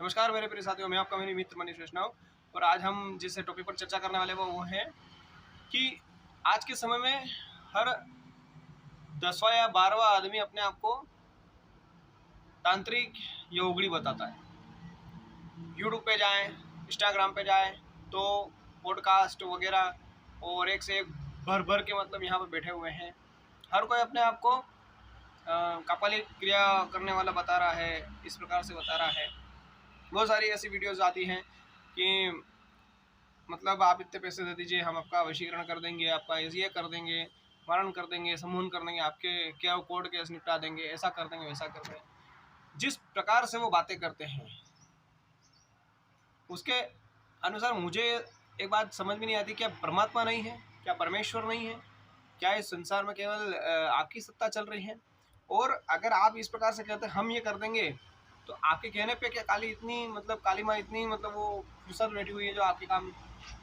नमस्कार मेरे प्रिय साथियों, मैं आपका मेरी मित्र मनीष वैष्णव। और आज हम जिस टॉपिक पर चर्चा करने वाले वो है कि आज के समय में हर 10वां या 12वां आदमी अपने आप को तांत्रिक योगड़ी बताता है। यूट्यूब पे जाएं, इंस्टाग्राम पे जाएं तो पॉडकास्ट वगैरह और एक से एक भर भर के यहाँ पर बैठे हुए हैं। हर कोई अपने आप को कपालिक क्रिया करने वाला बता रहा है, इस प्रकार से बता रहा है। बहुत सारी ऐसी वीडियोस आती हैं कि आप इतने पैसे दे दीजिए, हम आपका वशीकरण कर देंगे, आपका ये कर देंगे, मरण कर देंगे, सम्मोहन कर देंगे, आपके क्या कोर्ट केस निपटा देंगे, ऐसा कर देंगे, वैसा कर देंगे। जिस प्रकार से वो बातें करते हैं उसके अनुसार मुझे एक बात समझ में नहीं आती, क्या परमात्मा नहीं है, क्या परमेश्वर नहीं है, क्या इस संसार में केवल आपकी सत्ता चल रही है? और अगर आप इस प्रकार से कहते हैं हम ये कर देंगे, तो आपके कहने पे क्या काली इतनी काली माँ इतनी वो फुर्सत बैठी हुई है जो आपके काम,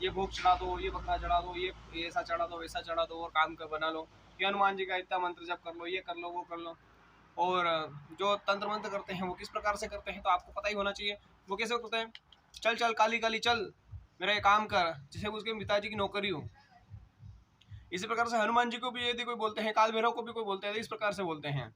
ये भोग चढ़ा दो, ये बकरा चढ़ा दो, ये ऐसा चढ़ा दो, वैसा चढ़ा दो और काम कर बना लो, ये हनुमान जी का इतना मंत्र जप कर लो, ये कर लो, वो कर लो। और जो तंत्र मंत्र करते हैं वो किस प्रकार से करते हैं तो आपको पता ही होना चाहिए। वो कैसे करते हैं? चल चल काली काली चल, मेरा ये काम कर, जैसे उसके पिताजी की नौकरी हो। इसी प्रकार से हनुमान जी को भी यदि कोई बोलते हैं, काल भैरव को भी कोई बोलते हैं, इस प्रकार से बोलते हैं।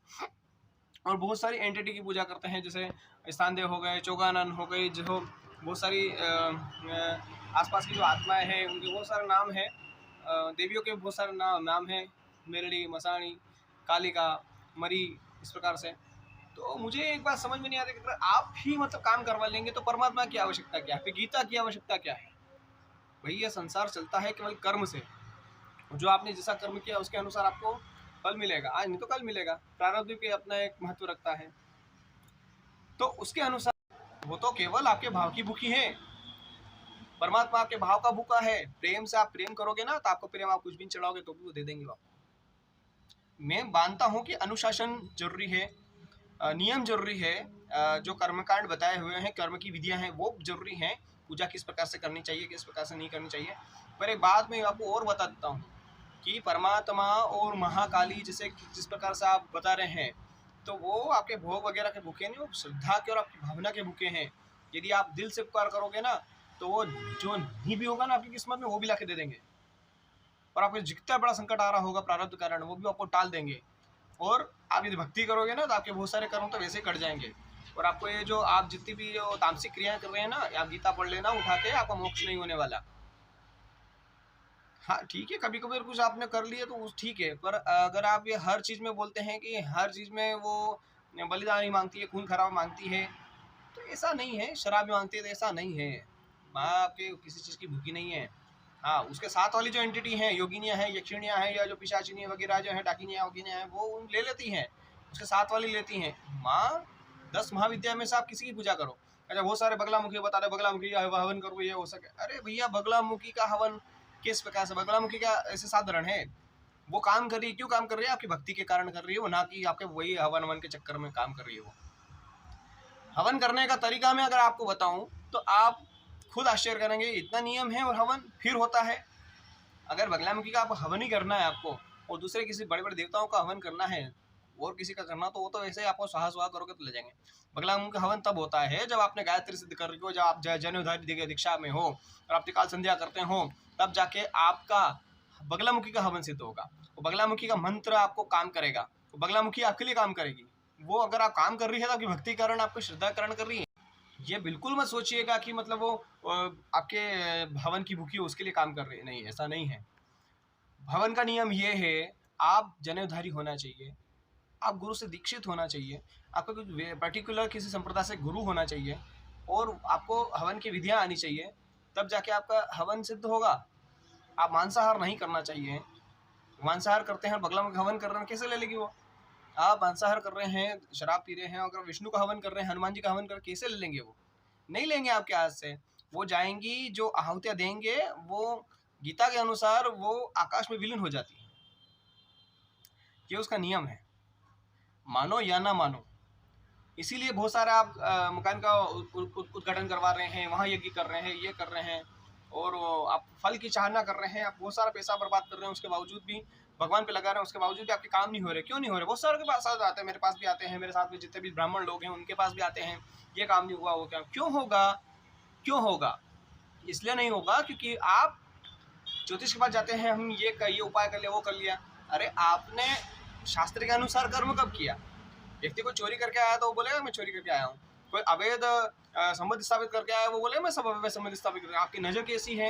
और बहुत सारी एंटिटी की पूजा करते हैं, जैसे स्थानदेव हो गए, चौगानन हो गई, जो बहुत सारी आसपास की जो आत्माएं हैं उनके बहुत सारे नाम हैं, देवियों के बहुत सारे नाम हैं, मेरड़ी, मसाणी, कालिका, मरी, इस प्रकार से। तो मुझे एक बात समझ में नहीं आती कि अगर आप ही काम करवा लेंगे तो परमात्मा की आवश्यकता क्या है, फिर गीता की आवश्यकता क्या है? भाई ये संसार चलता है केवल कर्म से। जो आपने जैसा कर्म किया उसके अनुसार आपको फल मिलेगा, आज नहीं तो कल मिलेगा। प्रारब्ध भी अपना एक महत्व रखता है, तो उसके अनुसार वो तो केवल आपके भाव की भूखी है। परमात्मा आपके भाव का भूखा है। प्रेम से आप प्रेम करोगे ना तो आपको प्रेम, आप कुछ भी चढ़ाओगे तो भी वो दे देंगे आपको। मैं मानता हूँ कि अनुशासन जरूरी है, नियम जरूरी है, जो कर्मकांड बताए हुए हैं, कर्म की विधियां हैं वो जरूरी हैं। पूजा किस प्रकार से करनी चाहिए, किस प्रकार से नहीं करनी चाहिए। पर एक बात मैं आपको और बता देता हूँ कि परमात्मा और महाकाली जिस प्रकार से आप बता रहे हैं, तो वो आपके भोग वगैरह के भूखे नहीं, वो श्रद्धा के और आपकी भावना के भूखे हैं। यदि आप दिल से पुकार करोगे ना तो वो जो नहीं भी होगा ना आपकी किस्मत में वो भी लाके दे देंगे। और आपको जितना बड़ा संकट आ रहा होगा प्रारब्ध कारण, वो भी आपको टाल देंगे। और आप यदि भक्ति करोगे ना तो आपके बहुत सारे कर्म तो वैसे ही कट जाएंगे। और आपको ये जो आप जितनी भी जो तामसिक क्रियाएं कर रहे हैं ना, आप गीता पढ़ लेना उठा के, आपका मोक्ष नहीं होने वाला। हाँ ठीक है, कभी कभी कुछ आपने कर लिया तो ठीक है, पर अगर आप ये हर चीज़ में बोलते हैं कि हर चीज़ में वो बलिदान ही मांगती है, खून खराब मांगती है, तो ऐसा नहीं है। शराब मांगती है तो ऐसा नहीं है। माँ आपके किसी चीज़ की भूखी नहीं है। हाँ, उसके साथ वाली जो एंटिटी हैं, योगिनियाँ हैं, यक्षिणियाँ हैं, या जो पिशाचिनी वगैरह जो है, डाकिनियाँ वगिनियाँ हैं, वो ले लेती हैं, उसके साथ वाली लेती हैं। माँ 10 महाविद्या में से आप किसी की पूजा करो। अच्छा, बहुत सारे बगलामुखी बता रहे, बगलामुखी का हवन करो, ये हो सके। अरे भैया, बगलामुखी का हवन किस प्रकार से? बगलामुखी का ऐसे साधारण है, वो काम कर रही है। क्यों काम कर रही है? आपकी भक्ति के कारण कर रही है वो, ना कि आपके वही हवन वन के चक्कर में काम कर रही है वो। हवन करने का तरीका मैं अगर आपको बताऊं तो आप खुद आश्चर्य करेंगे, इतना नियम है और हवन फिर होता है। अगर बगलामुखी का आप हवन ही करना है आपको, और दूसरे किसी बड़े बड़े देवताओं का हवन करना है और किसी का करना, तो वो तो वैसे ही आपको स्वाहा करोगे तो ले जाएंगे। बगलामुखी का हवन तब होता है जब आपने गायत्री सिद्ध कर रही हो, जब आप जनेऊधारी दीक्षा में हो और आप त्रिकाल संध्या करते हो, तब जाके आपका बगलामुखी का हवन सिद्ध होगा। वो बगलामुखी का मंत्र आपको काम करेगा, तो बगलामुखी आपके लिए काम करेगी। वो अगर आप काम कर रही है तो आपकी भक्ति कारण, आपकी श्रद्धा कारण कर रही है। ये बिल्कुल मत सोचिएगा कि वो आपके भवन की भूखी उसके लिए काम कर रही है। नहीं, ऐसा नहीं है। भवन का नियम ये है, आप जनेऊधारी होना चाहिए, आप गुरु से दीक्षित होना चाहिए, आपको कुछ पर्टिकुलर किसी संप्रदाय से गुरु होना चाहिए, और आपको हवन की विधियां आनी चाहिए, तब जाके आपका हवन सिद्ध होगा। आप मांसाहार नहीं करना चाहिए। मांसाहार करते हैं, बगला में हवन कर रहे हैं, कैसे ले लेगी वो? आप मांसाहार कर रहे हैं, शराब पी रहे हैं, अगर विष्णु का हवन कर रहे हैं, हनुमान जी का हवन कर रहे हैं, कैसे ले लेंगे वो? नहीं लेंगे आपके हाथ से। वो जाएंगी, जो आहुतियां देंगे वो गीता के अनुसार वो आकाश में विलीन हो जाती है। ये उसका नियम है, मानो या ना मानो। इसीलिए बहुत सारा आप मकान का उद्घाटन करवा रहे हैं, वहाँ यज्ञ कर रहे हैं, ये कर रहे हैं, और आप फल की चाहना कर रहे हैं, आप बहुत सारा पैसा बर्बाद कर रहे हैं, उसके बावजूद भी भगवान पे लगा रहे हैं, उसके बावजूद भी आपके काम नहीं हो रहे। क्यों नहीं हो रहे? बहुत सारे के पास आते हैं, मेरे पास भी आते हैं, मेरे साथ में जितने भी ब्राह्मण लोग हैं उनके पास भी आते हैं, ये काम नहीं हुआ, वो क्या। क्यों होगा? क्यों होगा? इसलिए नहीं होगा क्योंकि आप ज्योतिष के पास जाते हैं, हम ये उपाय कर लिया, वो कर लिया। अरे आपने शास्त्र के अनुसार कर्म कब किया? व्यक्ति को चोरी करके आया तो वो बोलेगा मैं चोरी करके आया हूँ। कोई अवैध संबंध स्थापित करके आया, वो बोलेगा मैं सब अवैध संबंध स्थापित करके। आपकी नजर कैसी है?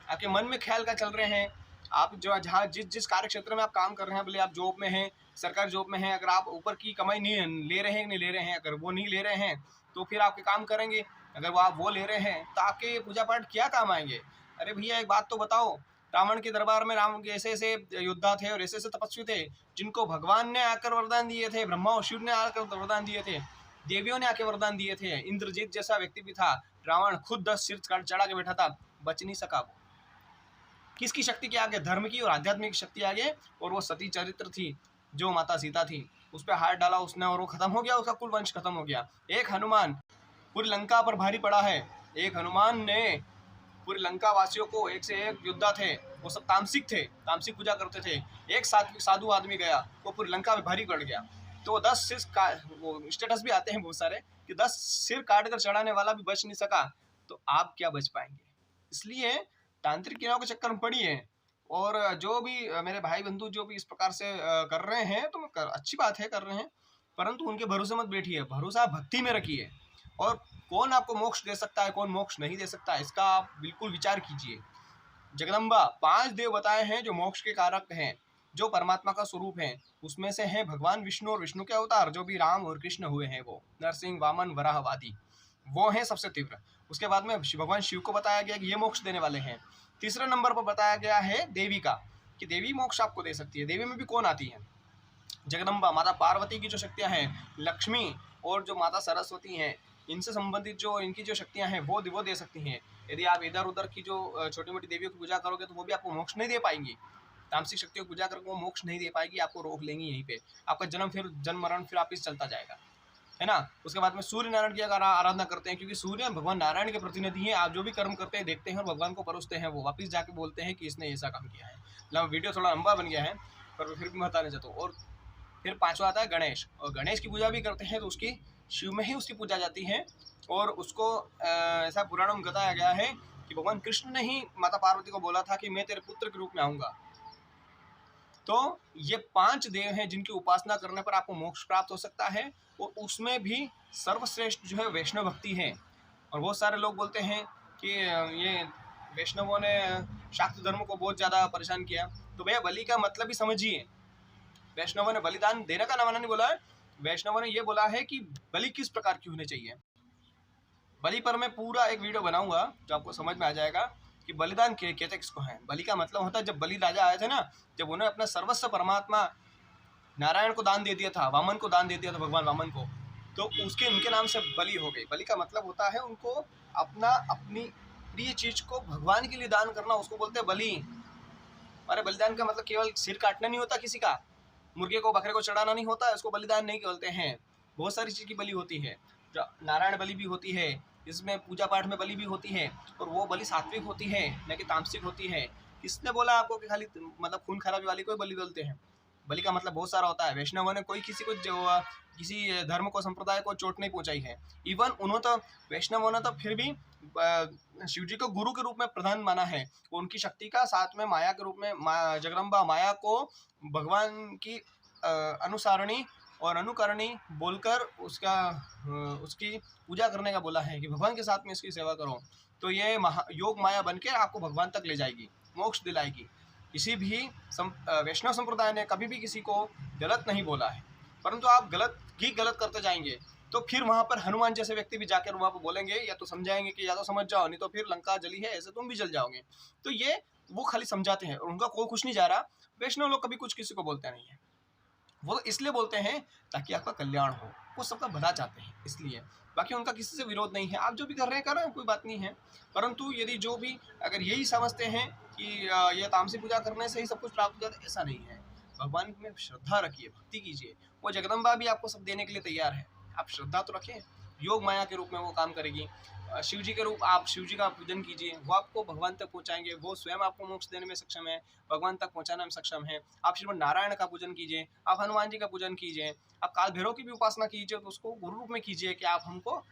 आपके मन में ख्याल क्या चल रहे हैं? आप जो जहाँ जिस कार्य क्षेत्र में आप काम कर रहे हैं, भले आप जॉब में हैं, सरकारी जॉब में हैं, अगर आप ऊपर की कमाई नहीं ले रहे हैं, नहीं ले रहे हैं, अगर वो नहीं ले रहे हैं तो फिर आपके काम करेंगे। अगर वो आप वो ले रहे हैं तो आपके पूजा पाठ क्या काम आएंगे? अरे भैया एक बात तो बताओ, रावण के दरबार में राम के ऐसे ऐसे योद्धा थे और ऐसे ऐसे तपस्वी थे जिनको भगवान ने आकर वरदान दिए थे, ब्रह्मा और शिव ने आकर वरदान दिए थे, देवियों ने आके वरदान दिए थे। इंद्रजीत जैसा व्यक्ति भी था, रावण खुद 10 सिर चढ़ा के बैठा था, बच नहीं सका वो। किसकी शक्ति के आगे? धर्म की और आध्यात्मिक शक्ति आगे। और वो सती चरित्र थी जो माता सीता थी, उस पर हाथ डाला उसने और वो खत्म हो गया, उसका कुल वंश खत्म हो गया। एक हनुमान पूरी लंका पर भारी पड़ा है। एक हनुमान ने पूरी लंका वासियों को, एक से एक योद्धा थे, वो सब तामसिक थे, तामसिक पूजा करते थे। एक सात्विक साधु आदमी गया, वो पूरी लंका में भारी पड़ गया। तो 10 सिर का वो स्टेटस भी आते हैं बहुत सारे कि 10 सिर काट कर चढ़ाने वाला भी बच नहीं सका, तो आप क्या बच पाएंगे? इसलिए तांत्रिक क्रियाओं के चक्कर में पड़ी है। और जो भी मेरे भाई बंधु जो भी इस प्रकार से कर रहे हैं, तो अच्छी बात है कर रहे हैं, परंतु उनके भरोसे मत बैठिए। भरोसा भक्ति में रखिए। और कौन आपको मोक्ष दे सकता है, कौन मोक्ष नहीं दे सकता, इसका आप बिल्कुल विचार कीजिए। जगदम्बा 5 देव बताए हैं जो मोक्ष के कारक हैं, जो परमात्मा का स्वरूप है। उसमें से है भगवान विष्णु और विष्णु के अवतार जो भी राम और कृष्ण हुए हैं, वो नरसिंह, वामन, वराह आदि, वो हैं सबसे तीव्र। उसके बाद में भगवान शिव को बताया गया कि ये मोक्ष देने वाले हैं। तीसरे नंबर पर बताया गया है देवी का, कि देवी मोक्ष आपको दे सकती है। देवी में भी कौन आती है? जगदम्बा, माता पार्वती की जो शक्तियां हैं, लक्ष्मी और जो माता सरस्वती हैं, इनसे संबंधित जो इनकी जो शक्तियां हैं वो दे सकती हैं। यदि आप इधर उधर की जो छोटी मोटी देवियों की पूजा करोगे तो वो भी आपको मोक्ष नहीं दे पाएंगी। तामसिक शक्तियों की पूजा करके वो मोक्ष नहीं दे पाएगी, आपको रोक लेंगी यहीं पे। आपका जन्म मरण फिर वापिस चलता जाएगा, है ना। उसके बाद में सूर्य नारायण की अगर आराधना करते हैं, क्योंकि सूर्य भगवान नारायण के प्रतिनिधि हैं। आप जो भी कर्म करते हैं, देखते हैं और भगवान को परोसते हैं, वो वापस जाके बोलते हैं कि इसने ऐसा काम किया है। वीडियो थोड़ा लंबा बन गया है पर फिर भी बताना चाहता हूँ। और फिर पांचवा आता है गणेश, और गणेश की पूजा भी करते हैं तो उसकी शिव में ही उसकी पूजा जाती है। और उसको ऐसा पुराणों में बताया गया है कि भगवान कृष्ण ने ही माता पार्वती को बोला था कि मैं तेरे पुत्र के रूप में आऊँगा। तो ये 5 देव हैं जिनकी उपासना करने पर आपको मोक्ष प्राप्त हो सकता है। और उसमें भी सर्वश्रेष्ठ जो है वैष्णव भक्ति है। और बहुत सारे लोग बोलते हैं कि ये वैष्णवों ने शाक्त धर्म को बहुत ज़्यादा परेशान किया। तो भैया बलि का मतलब ही समझिए। वैष्णवों ने बलिदान देने का नाम नहीं बोला है, वैष्णवों ने ये बोला है कि बलि किस प्रकार की होनी चाहिए। बलि पर मैं पूरा एक वीडियो बनाऊंगा जो आपको समझ में आ जाएगा कि बलिदान कहते किसको है। बलि का मतलब होता है, जब बलि राजा आए थे ना, जब उन्होंने अपना सर्वस्व परमात्मा नारायण को दान दे दिया था, वामन को दान दे दिया था, भगवान वामन को, तो उसके उनके नाम से बलि हो गई। बलि का मतलब होता है उनको अपनी प्रिय चीज को भगवान के लिए दान करना, उसको बोलते हैं बलि। अरे बलिदान का मतलब केवल सिर काटना नहीं होता किसी का, मुर्गे को बकरे को चढ़ाना नहीं होता, इसको बलिदान नहीं बोलते हैं। बहुत सारी चीज़ की बलि होती है, नारायण बलि भी होती है, इसमें पूजा पाठ में बलि भी होती है। और वो बलि सात्विक होती है, न कि तामसिक होती है। किसने बोला आपको कि खाली मतलब खून खराबी वाली कोई बलि बोलते हैं? बलि का मतलब बहुत सारा होता है। वैष्णवों ने कोई किसी को किसी धर्म को, संप्रदाय को चोट नहीं पहुंचाई है। इवन उन्होंने तो, वैष्णवों ने तो फिर भी शिव जी को गुरु के रूप में प्रधान माना है। उनकी शक्ति का साथ में माया के रूप में जगदम्बा माया को भगवान की अनुसारणी और अनुकरणी बोलकर उसकी पूजा करने का बोला है कि भगवान के साथ में इसकी सेवा करो। तो ये योग माया बनके आपको भगवान तक ले जाएगी, मोक्ष दिलाएगी। किसी भी वैष्णव संप्रदाय ने कभी भी किसी को गलत नहीं बोला है, परंतु आप गलत करते जाएंगे तो फिर वहाँ पर हनुमान जैसे व्यक्ति भी जाकर वहाँ पर बोलेंगे, या तो समझाएंगे कि या तो समझ जाओ, नहीं तो फिर लंका जली है ऐसे तुम भी जल जाओगे। तो ये वो खाली समझाते हैं और उनका कोई कुछ नहीं जा रहा। वैष्णव लोग कभी कुछ किसी को बोलते नहीं है, वो इसलिए बोलते हैं ताकि आपका कल्याण हो, वो सबका भला चाहते हैं इसलिए। बाकी उनका किसी से विरोध नहीं है, आप जो भी कर रहे हैं कोई बात नहीं है। परंतु यदि जो भी अगर यही समझते हैं कि ये तामसिक पूजा करने से ही सब कुछ प्राप्त हो जाता है, ऐसा नहीं है। भगवान में श्रद्धा रखिए, भक्ति कीजिए, वो जगदम्बा भी आपको सब देने के लिए तैयार है। आप श्रद्धा तो रखें, योग माया के रूप में वो काम करेगी। शिव जी के रूप, आप शिव जी का पूजन कीजिए, वो आपको भगवान तक पहुँचाएँगे, वो स्वयं आपको मोक्ष देने में सक्षम है, भगवान तक पहुँचाने में सक्षम है। आप श्रीमद् नारायण का पूजन कीजिए, आप हनुमान जी का पूजन कीजिए, आप काल भैरव की भी उपासना कीजिए, तो उसको गुरु रूप में कीजिए कि आप हमको